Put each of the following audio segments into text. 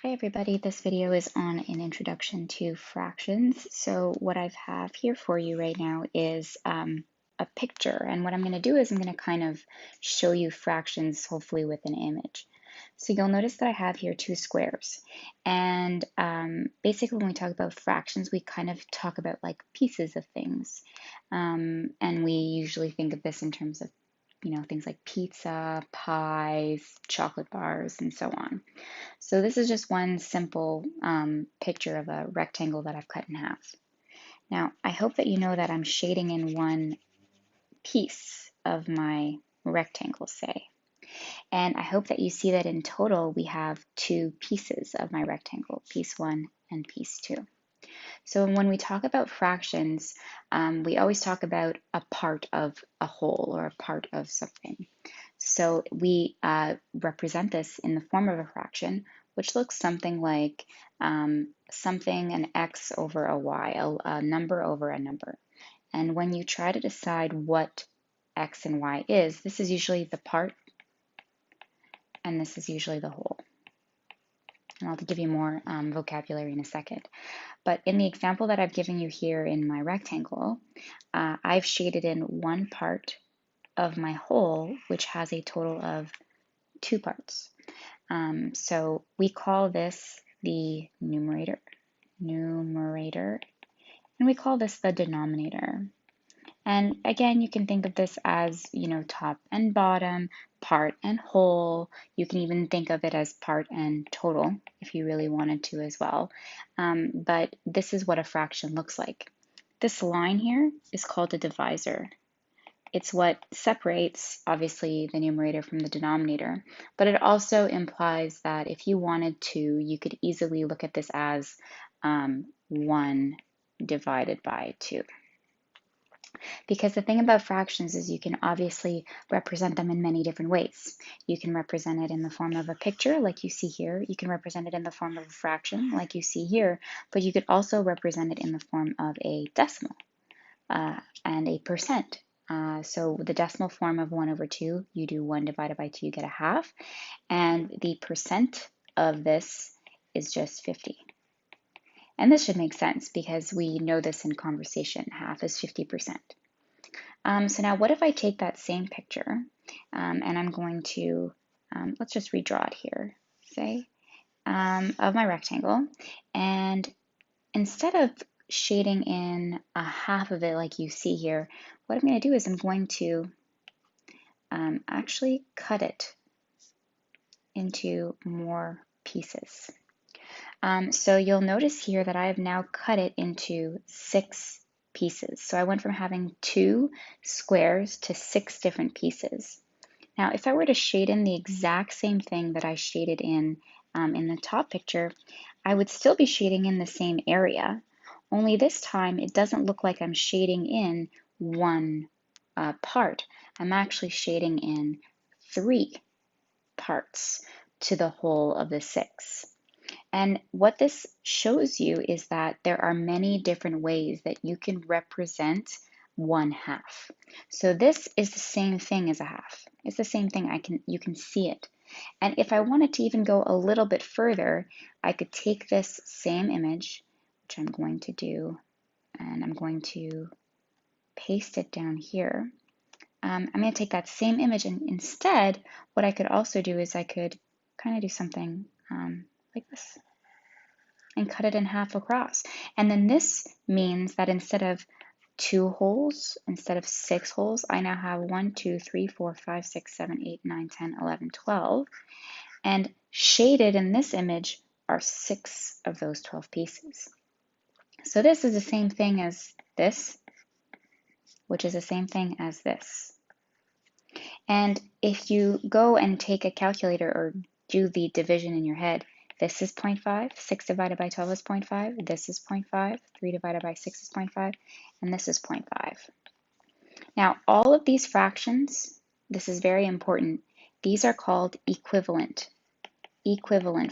Hi everybody, this video is on an introduction to fractions. So what I have here for you right now is a picture, and what I'm going to do is I'm going to kind of show you fractions, hopefully with an image. So you'll notice that I have here two squares, and basically when we talk about fractions, we kind of talk about like pieces of things, and we usually think of this in terms of things like pizza, pies, chocolate bars, and so on. So this is just one simple picture of a rectangle that I've cut in half. Now, I hope that you know that I'm shading in one piece of my rectangle, say. And I hope that you see that in total we have two pieces of my rectangle, piece one and piece two. So when we talk about fractions, we always talk about a part of a whole or a part of something. So we represent this in the form of a fraction, which looks something like something, an x over a y, a number over a number. And when you try to decide what x and y is, this is usually the part, and this is usually the whole. And I'll give you more vocabulary in a second. But in the example that I've given you here in my rectangle, I've shaded in one part of my whole, which has a total of two parts. So we call this the numerator, and we call this the denominator. And again, you can think of this as, top and bottom, part and whole. You can even think of it as part and total if you really wanted to as well. But this is what a fraction looks like. This line here is called a divisor. It's what separates, obviously, the numerator from the denominator, but it also implies that if you wanted to, you could easily look at this as 1 divided by 2. Because the thing about fractions is you can obviously represent them in many different ways. You can represent it in the form of a picture, like you see here. You can represent it in the form of a fraction, like you see here, but you could also represent it in the form of a decimal and a percent. So the decimal form of 1 over 2, you do 1 divided by 2, you get a half. And the percent of this is just 50. And this should make sense because we know this in conversation. Half is 50%. So now what if I take that same picture and I'm going to, let's just redraw it here, say, of my rectangle. And instead of shading in a half of it like you see here, what I'm going to do is I'm going to actually cut it into more pieces. So you'll notice here that I have now cut it into 6 pieces. So I went from having 2 squares to 6 different pieces. Now, if I were to shade in the exact same thing that I shaded in the top picture, I would still be shading in the same area, only this time it doesn't look like I'm shading in one part. I'm actually shading in 3 parts to the whole of the 6. And what this shows you is that there are many different ways that you can represent 1/2. So this is the same thing as a half. It's the same thing. You can see it. And if I wanted to even go a little bit further, I could take this same image, which I'm going to do, and I'm going to paste it down here. I'm going to take that same image, and instead, what I could also do is I could kind of do something like this and cut it in half across. And then this means that instead of 2 holes, instead of 6 holes, I now have 1, 2, 3, 4, 5, 6, 7, 8, 9, 10, 11, 12. And shaded in this image are 6 of those 12 pieces. So this is the same thing as this, which is the same thing as this. And if you go and take a calculator or do the division in your head, this is 0.5, 6 divided by 12 is 0.5, this is 0.5, 3 divided by 6 is 0.5, and this is 0.5. Now, all of these fractions, this is very important, these are called equivalent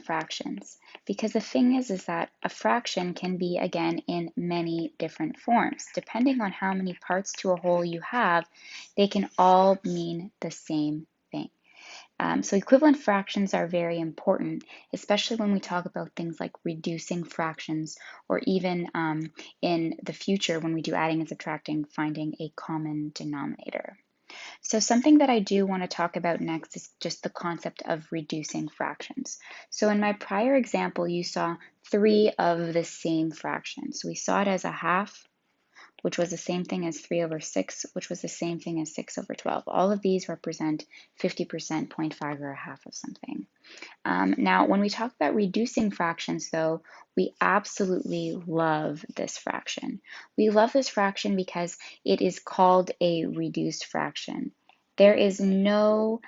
fractions. Because the thing is that a fraction can be, again, in many different forms. Depending on how many parts to a whole you have, they can all mean the same thing. So equivalent fractions are very important, especially when we talk about things like reducing fractions, or even in the future when we do adding and subtracting, finding a common denominator. So something that I do want to talk about next is just the concept of reducing fractions. So in my prior example, you saw 3 of the same fraction. So we saw it as a half, which was the same thing as 3 over 6, which was the same thing as 6 over 12. All of these represent 50%, 0.5, or a half of something. Now, when we talk about reducing fractions, though, we absolutely love this fraction. We love this fraction because it is called a reduced fraction. There is no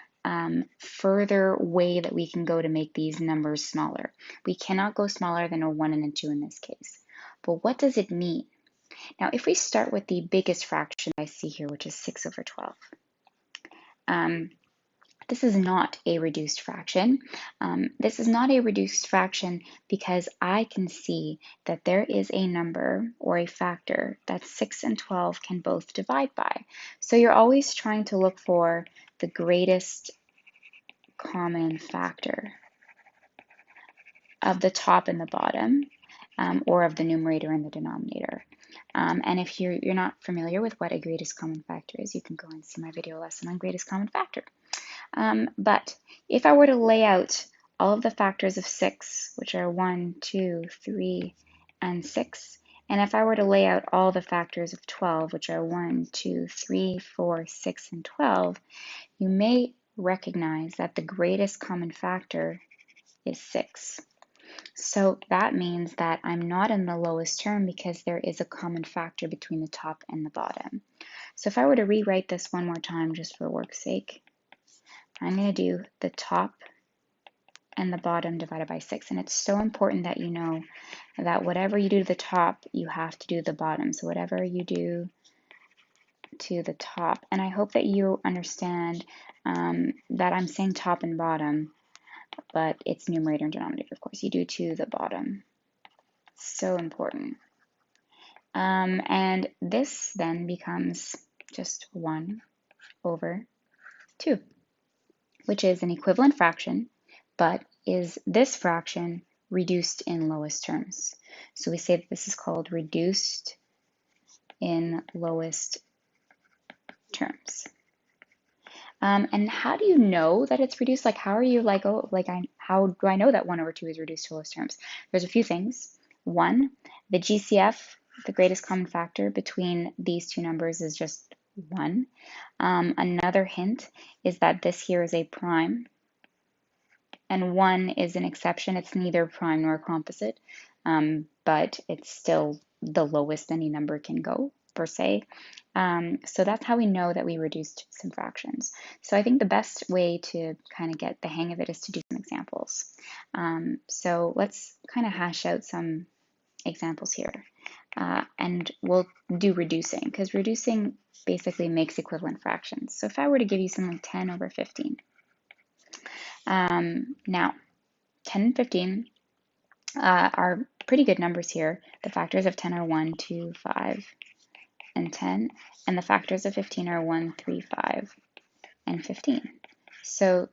further way that we can go to make these numbers smaller. We cannot go smaller than a 1 and a 2 in this case. But what does it mean? Now, if we start with the biggest fraction I see here, which is 6 over 12, this is not a reduced fraction. This is not a reduced fraction because I can see that there is a number or a factor that 6 and 12 can both divide by. So you're always trying to look for the greatest common factor of the top and the bottom, or of the numerator and the denominator. And if you're not familiar with what a greatest common factor is, you can go and see my video lesson on greatest common factor. But if I were to lay out all of the factors of 6, which are 1, 2, 3, and 6, and if I were to lay out all the factors of 12, which are 1, 2, 3, 4, 6, and 12, you may recognize that the greatest common factor is 6. So that means that I'm not in the lowest term because there is a common factor between the top and the bottom. So if I were to rewrite this one more time just for work's sake, I'm going to do the top and the bottom divided by 6. And it's so important that you know that whatever you do to the top, you have to do the bottom. So whatever you do to the top, and I hope that you understand that I'm saying top and bottom, but it's numerator and denominator, of course. You do to the bottom. So important. And this then becomes just 1 over 2, which is an equivalent fraction, but is this fraction reduced in lowest terms? So we say that this is called reduced in lowest terms. And how do you know that it's reduced? Like, how are you like, oh, like, how do I know that 1 over 2 is reduced to lowest terms? There's a few things. One, the GCF, the greatest common factor between these two numbers, is just 1. Another hint is that this here is a prime, and 1 is an exception. It's neither prime nor composite, but it's still the lowest any number can go, per se. So that's how we know that we reduced some fractions. So I think the best way to kind of get the hang of it is to do some examples. So let's kind of hash out some examples here. And we'll do reducing, because reducing basically makes equivalent fractions. So if I were to give you something like 10 over 15, now 10 and 15 are pretty good numbers here. The factors of 10 are 1, 2, 5, and 10, and the factors of 15 are 1, 3, 5, and 15. So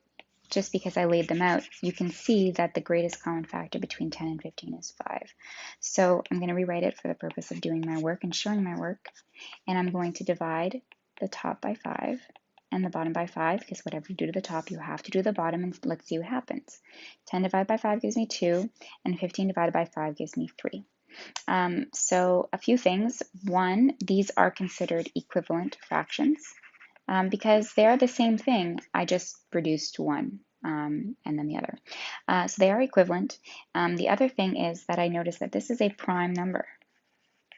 just because I laid them out, you can see that the greatest common factor between 10 and 15 is 5. So I'm going to rewrite it for the purpose of doing my work and showing my work, and I'm going to divide the top by 5 and the bottom by 5, because whatever you do to the top, you have to do the bottom, and let's see what happens. 10 divided by 5 gives me 2, and 15 divided by 5 gives me 3. So a few things. One, these are considered equivalent fractions because they are the same thing. I just reduced one and then the other. So they are equivalent. The other thing is that I noticed that this is a prime number,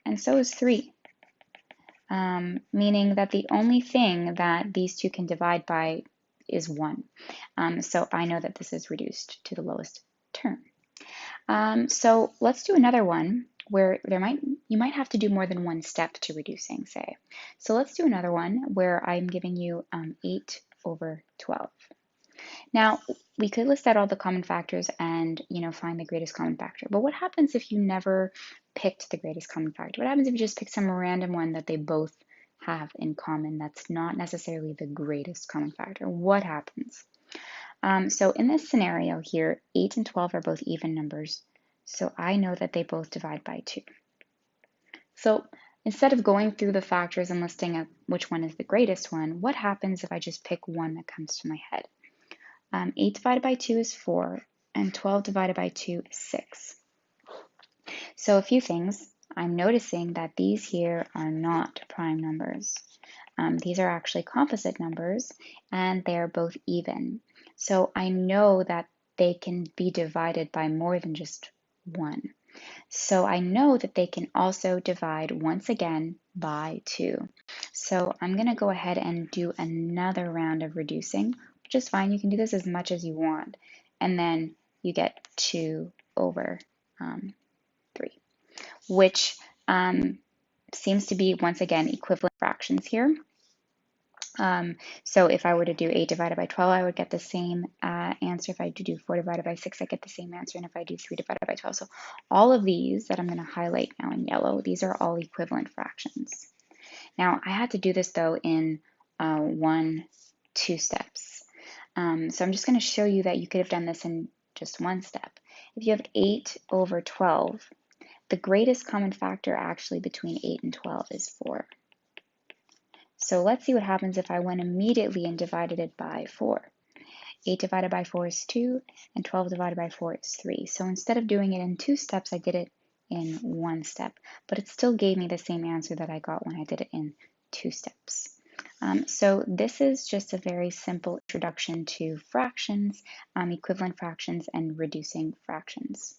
and so is 3. Meaning that the only thing that these two can divide by is 1. So I know that this is reduced to the lowest term. So let's do another one where you might have to do more than one step to reducing, say. So let's do another one where I'm giving you 8 over 12. Now, we could list out all the common factors and, find the greatest common factor. But what happens if you never picked the greatest common factor? What happens if you just pick some random one that they both have in common that's not necessarily the greatest common factor? What happens? So in this scenario here, 8 and 12 are both even numbers, so I know that they both divide by 2. So instead of going through the factors and listing out which one is the greatest one, what happens if I just pick one that comes to my head? 8 divided by 2 is 4, and 12 divided by 2 is 6. So a few things. I'm noticing that these here are not prime numbers. These are actually composite numbers, and they're both even. So I know that they can be divided by more than just 1. So I know that they can also divide once again by 2. So I'm going to go ahead and do another round of reducing, which is fine. You can do this as much as you want. And then you get 2 over 3, which seems to be, once again, equivalent fractions here. So if I were to do 8 divided by 12, I would get the same answer. If I do 4 divided by 6, I get the same answer. And if I do 3 divided by 12. So all of these that I'm going to highlight now in yellow, these are all equivalent fractions. Now, I had to do this, though, in 2 steps. So I'm just going to show you that you could have done this in just one step. If you have 8 over 12, the greatest common factor actually between 8 and 12 is 4. So let's see what happens if I went immediately and divided it by 4. 8 divided by 4 is 2, and 12 divided by 4 is 3. So instead of doing it in 2 steps, I did it in 1 step, but it still gave me the same answer that I got when I did it in 2 steps. So this is just a very simple introduction to fractions, equivalent fractions, and reducing fractions.